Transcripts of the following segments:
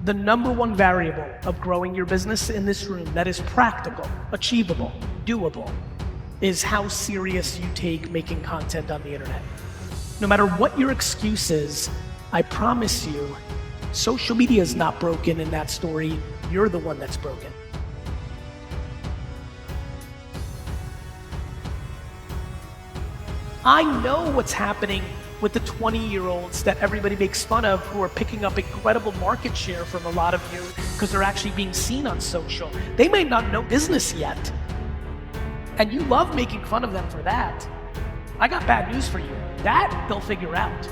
The number one variable of growing your business in this room that is practical, achievable, doable, is how serious you take making content on the internet. No matter what your excuse is, I promise you, social media is not broken in that story. You're the one that's broken. I know what's happening with the 20-year-olds that everybody makes fun of who are picking up incredible market share from a lot of you because they're actually being seen on social. They may not know business yet. And you love making fun of them for that. I got bad news for you. That they'll figure out.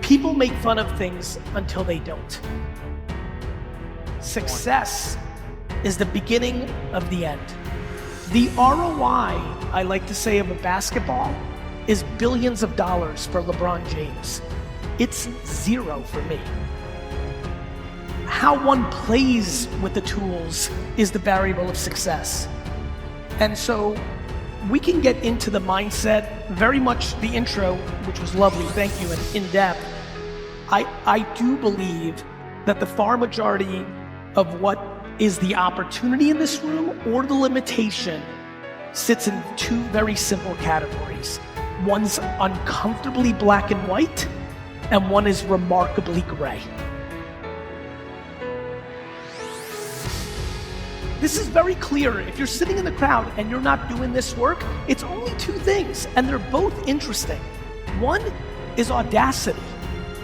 People make fun of things until they don't. Success is the beginning of the end. The ROI, I like to say, of a basketball is billions of dollars for LeBron James. It's zero for me. How one plays with the tools is the variable of success. And so we can get into the mindset, very much the intro, which was lovely, thank you, and in depth. I do believe that the far majority of what is the opportunity in this room or the limitation sits in two very simple categories. One's uncomfortably black and white, and one is remarkably gray. This is very clear. If you're sitting in the crowd and you're not doing this work, it's only two things, and they're both interesting. One is audacity.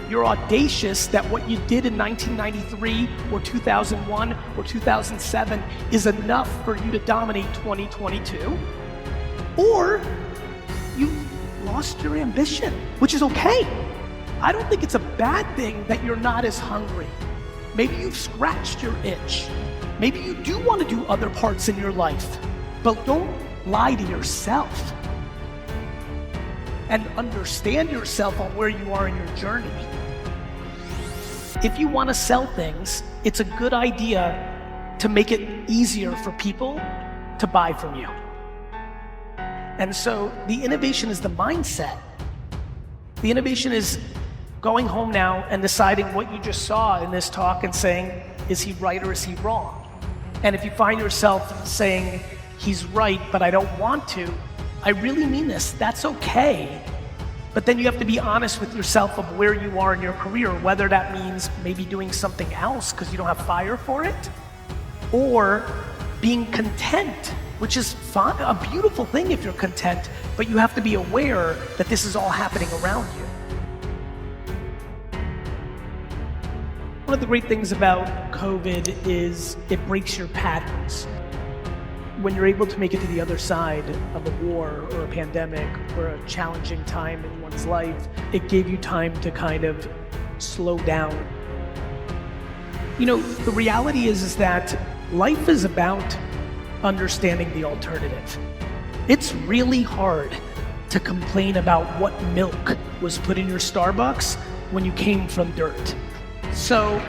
You're audacious that what you did in 1993 or 2001 or 2007 is enough for you to dominate 2022. Or you lost your ambition, which is okay. I don't think it's a bad thing that you're not as hungry. Maybe you've scratched your itch. Maybe you do want to do other parts in your life, but don't lie to yourself. And understand yourself on where you are in your journey. If you want to sell things, it's a good idea to make it easier for people to buy from you. And so the innovation is the mindset. The innovation is going home now and deciding what you just saw in this talk and saying, is he right or is he wrong? And if you find yourself saying, he's right, but I don't want to, I really mean this, that's okay. But then you have to be honest with yourself of where you are in your career, whether that means maybe doing something else because you don't have fire for it, or being content, which is fine, a beautiful thing if you're content, but you have to be aware that this is all happening around you. One of the great things about COVID is it breaks your patterns. When you're able to make it to the other side of a war or a pandemic or a challenging time in one's life, it gave you time to kind of slow down. You know, the reality is that life is about understanding the alternative. It's really hard to complain about what milk was put in your Starbucks when you came from dirt. So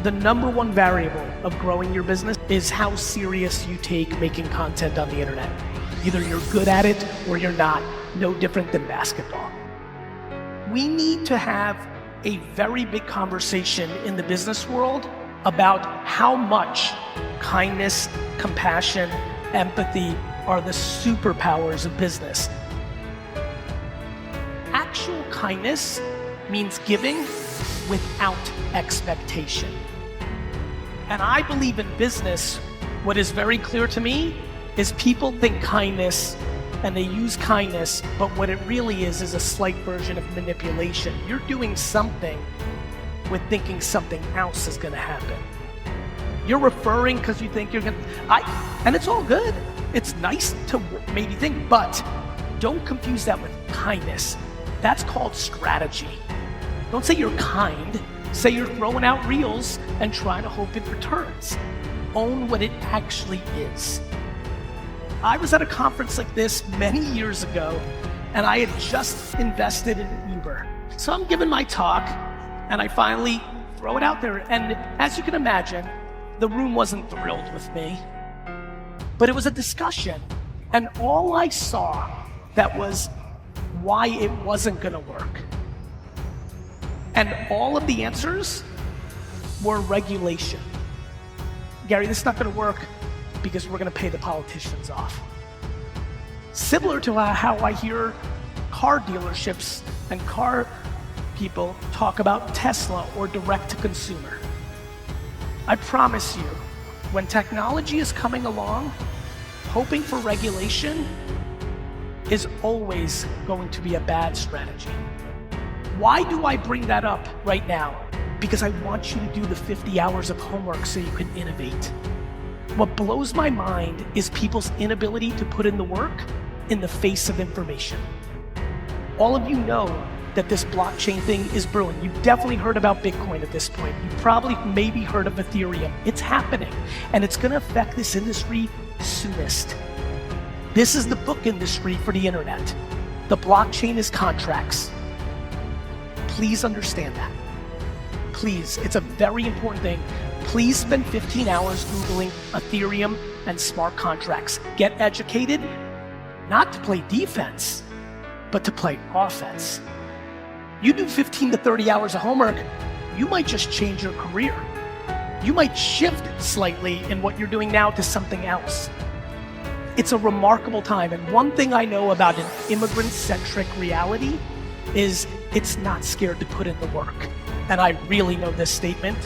the number one variable of growing your business is how serious you take making content on the internet. Either you're good at it or you're not, no different than basketball. We need to have a very big conversation in the business world about how much kindness, compassion, empathy are the superpowers of business. Actual kindness means giving without expectation. And I believe in business, what is very clear to me is people think kindness and they use kindness, but what it really is a slight version of manipulation. You're doing something with thinking something else is gonna happen. You're referring because you think you're gonna, and it's all good. It's nice to maybe think, but don't confuse that with kindness. That's called strategy. Don't say you're kind. Say you're throwing out reels and trying to hope it returns. Own what it actually is. I was at a conference like this many years ago, and I had just invested in Uber. So I'm giving my talk, and I finally throw it out there. And as you can imagine, the room wasn't thrilled with me, but it was a discussion. And all I saw that was why it wasn't gonna work. And all of the answers More regulation. Gary, this is not going to work because we're going to pay the politicians off. Similar to how I hear car dealerships and car people talk about Tesla or direct to consumer. I promise you, when technology is coming along, hoping for regulation is always going to be a bad strategy. Why do I bring that up right now? Because I want you to do the 50 hours of homework so you can innovate. What blows my mind is people's inability to put in the work in the face of information. All of you know that this blockchain thing is brewing. You've definitely heard about Bitcoin at this point. You probably maybe heard of Ethereum. It's happening, and it's gonna affect this industry soonest. This is the book industry for the internet. The blockchain is contracts. Please understand that. Please, it's a very important thing. Please spend 15 hours Googling Ethereum and smart contracts. Get educated, not to play defense, but to play offense. You do 15 to 30 hours of homework, you might just change your career. You might shift slightly in what you're doing now to something else. It's a remarkable time, and one thing I know about an immigrant-centric reality is it's not scared to put in the work. And I really know this statement.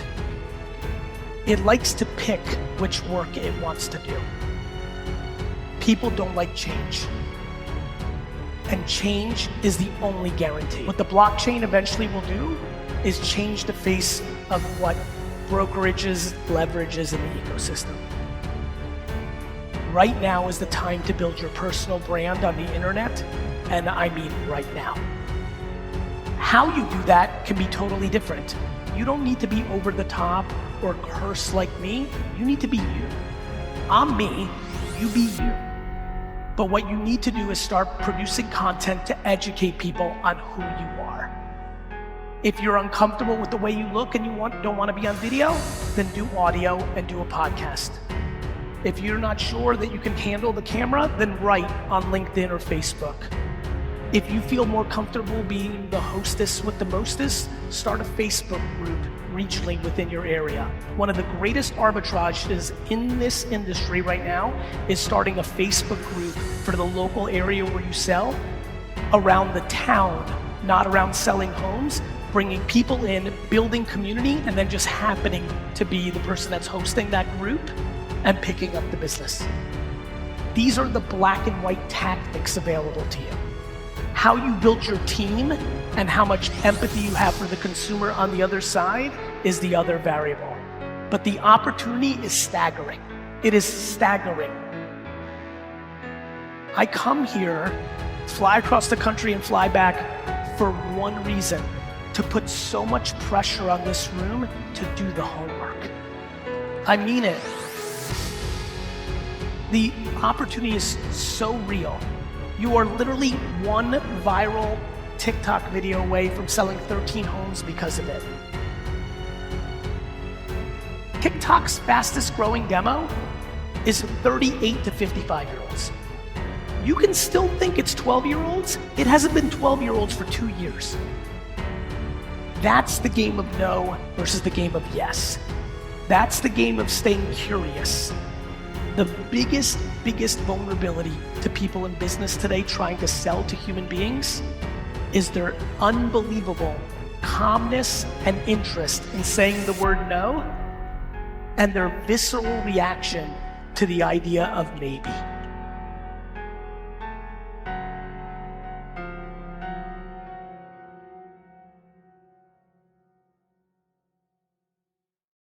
It likes to pick which work it wants to do. People don't like change. And change is the only guarantee. What the blockchain eventually will do is change the face of what brokerages, leverages in the ecosystem. Right now is the time to build your personal brand on the internet, and I mean right now. How you do that can be totally different. You don't need to be over the top or curse like me. You need to be you. I'm me, you be you. But what you need to do is start producing content to educate people on who you are. If you're uncomfortable with the way you look and you don't want to be on video, then do audio and do a podcast. If you're not sure that you can handle the camera, then write on LinkedIn or Facebook. If you feel more comfortable being the hostess with the mostest, start a Facebook group regionally within your area. One of the greatest arbitrages in this industry right now is starting a Facebook group for the local area where you sell, around the town, not around selling homes, bringing people in, building community, and then just happening to be the person that's hosting that group and picking up the business. These are the black and white tactics available to you. How you build your team and how much empathy you have for the consumer on the other side is the other variable. But the opportunity is staggering. It is staggering. I come here, fly across the country and fly back for one reason: to put so much pressure on this room to do the homework. I mean it. The opportunity is so real. You are literally one viral TikTok video away from selling 13 homes because of it. TikTok's fastest growing demo is 38 to 55-year-olds. You can still think it's 12-year-olds. It hasn't been 12-year-olds for 2 years. That's the game of no versus the game of yes. That's the game of staying curious. The biggest vulnerability to people in business today trying to sell to human beings is their unbelievable calmness and interest in saying the word no, and their visceral reaction to the idea of maybe.